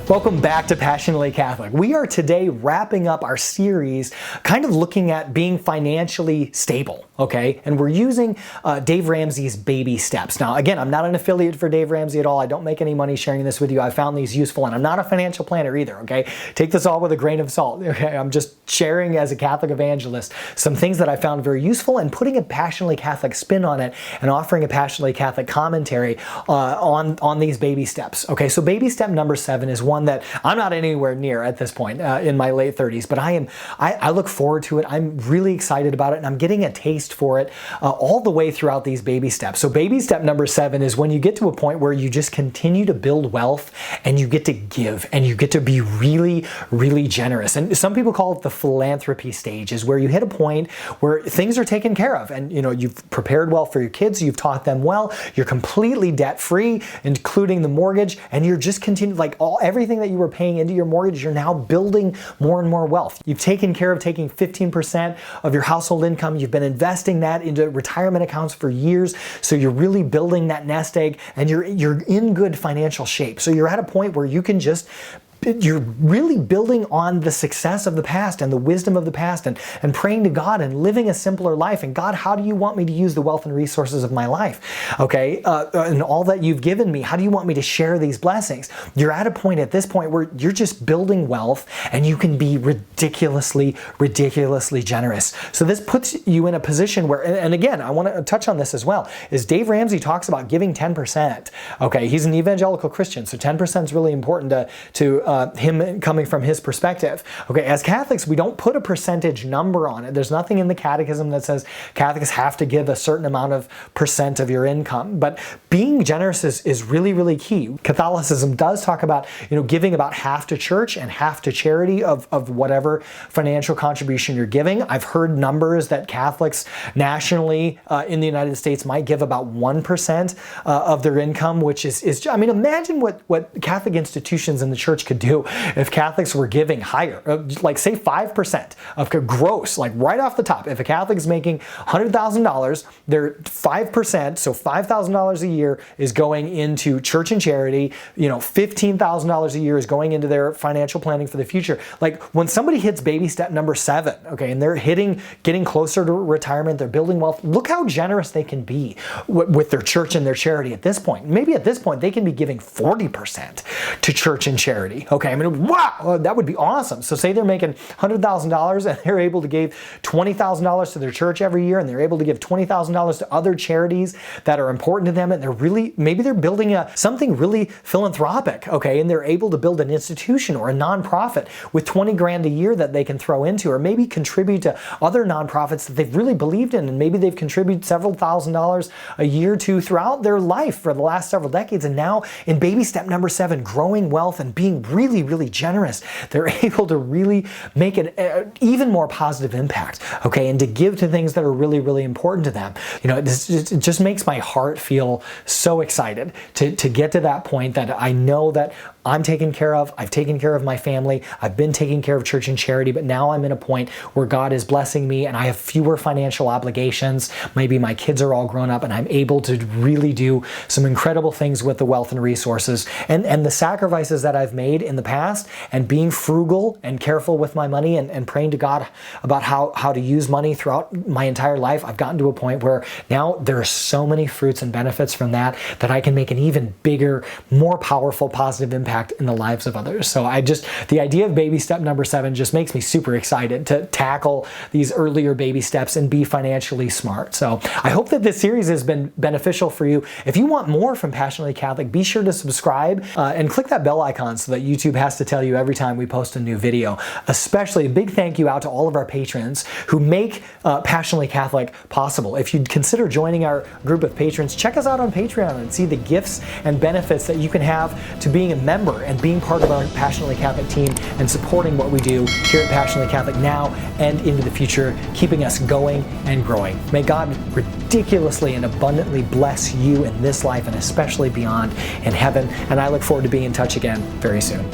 Welcome back to Passionately Catholic. We are today wrapping up our series kind of looking at being financially stable, okay? And we're using Dave Ramsey's baby steps. Now, again, I'm not an affiliate for Dave Ramsey at all. I don't make any money sharing this with you. I found these useful, and I'm not a financial planner either, okay? Take this all with a grain of salt, okay? I'm just sharing as a Catholic evangelist some things that I found very useful and putting a Passionately Catholic spin on it and offering a Passionately Catholic commentary on these baby steps, okay? So baby step number 7 is one that I'm not anywhere near at this point in my late 30s, but I look forward to it. I'm really excited about it, and I'm getting a taste for it all the way throughout these baby steps. So baby step number 7 is when you get to a point where you just continue to build wealth and you get to give and you get to be really, really generous. And some people call it the philanthropy stage, is where you hit a point where things are taken care of, and you've prepared well for your kids, you've taught them well, you're completely debt free, including the mortgage, and you're just continuing everything that you were paying into your mortgage, you're now building more and more wealth. You've taken care of taking 15% of your household income, you've been investing that into retirement accounts for years, so you're really building that nest egg, and you're in good financial shape. So you're at a point where you're really building on the success of the past and the wisdom of the past, and praying to God and living a simpler life. And God, how do you want me to use the wealth and resources of my life? Okay, and all that you've given me, how do you want me to share these blessings? You're at a point at this point where you're just building wealth and you can be ridiculously, ridiculously generous. So this puts you in a position where, and again, I want to touch on this as well, is Dave Ramsey talks about giving 10%. Okay, he's an evangelical Christian, so 10% is really important to him coming from his perspective. Okay, as Catholics, we don't put a percentage number on it. There's nothing in the catechism that says Catholics have to give a certain amount of percent of your income, but being generous is really, really key. Catholicism does talk about giving about half to church and half to charity of whatever financial contribution you're giving. I've heard numbers that Catholics nationally in the United States might give about 1% of their income, which is I mean, imagine what Catholic institutions in the church could do if Catholics were giving higher, like say 5% of gross, like right off the top. If a Catholic is making $100,000, they're 5%, so $5,000 a year is going into church and charity. $15,000 a year is going into their financial planning for the future. Like when somebody hits baby step number 7, okay, and they're getting closer to retirement, they're building wealth. Look how generous they can be with their church and their charity at this point. Maybe at this point they can be giving 40% to church and charity. Okay, I mean, wow, that would be awesome. So say they're making $100,000 and they're able to give $20,000 to their church every year, and they're able to give $20,000 to other charities that are important to them, and maybe they're building something really philanthropic, okay, and they're able to build an institution or a nonprofit with 20 grand a year that they can throw into, or maybe contribute to other nonprofits that they've really believed in, and maybe they've contributed several $1,000s a year to throughout their life for the last several decades, and now in baby step number 7, growing wealth and being really, really generous, they're able to really make an even more positive impact, okay, and to give to things that are really, really important to them. It just makes my heart feel so excited to get to that point that I know that I'm taken care of, I've taken care of my family, I've been taking care of church and charity, but now I'm in a point where God is blessing me and I have fewer financial obligations. Maybe my kids are all grown up and I'm able to really do some incredible things with the wealth and resources. And the sacrifices that I've made in the past, and being frugal and careful with my money and praying to God about how to use money throughout my entire life, I've gotten to a point where now there are so many fruits and benefits from that I can make an even bigger, more powerful, positive impact in the lives of others. So the idea of baby step number 7 just makes me super excited to tackle these earlier baby steps and be financially smart. So I hope that this series has been beneficial for you. If you want more from Passionately Catholic, be sure to subscribe and click that bell icon so that YouTube has to tell you every time we post a new video. Especially a big thank you out to all of our patrons who make Passionately Catholic possible. If you'd consider joining our group of patrons, check us out on Patreon and see the gifts and benefits that you can have to being a member and being part of our Passionately Catholic team and supporting what we do here at Passionately Catholic now and into the future, keeping us going and growing. May God ridiculously and abundantly bless you in this life and especially beyond in heaven. And I look forward to being in touch again very soon.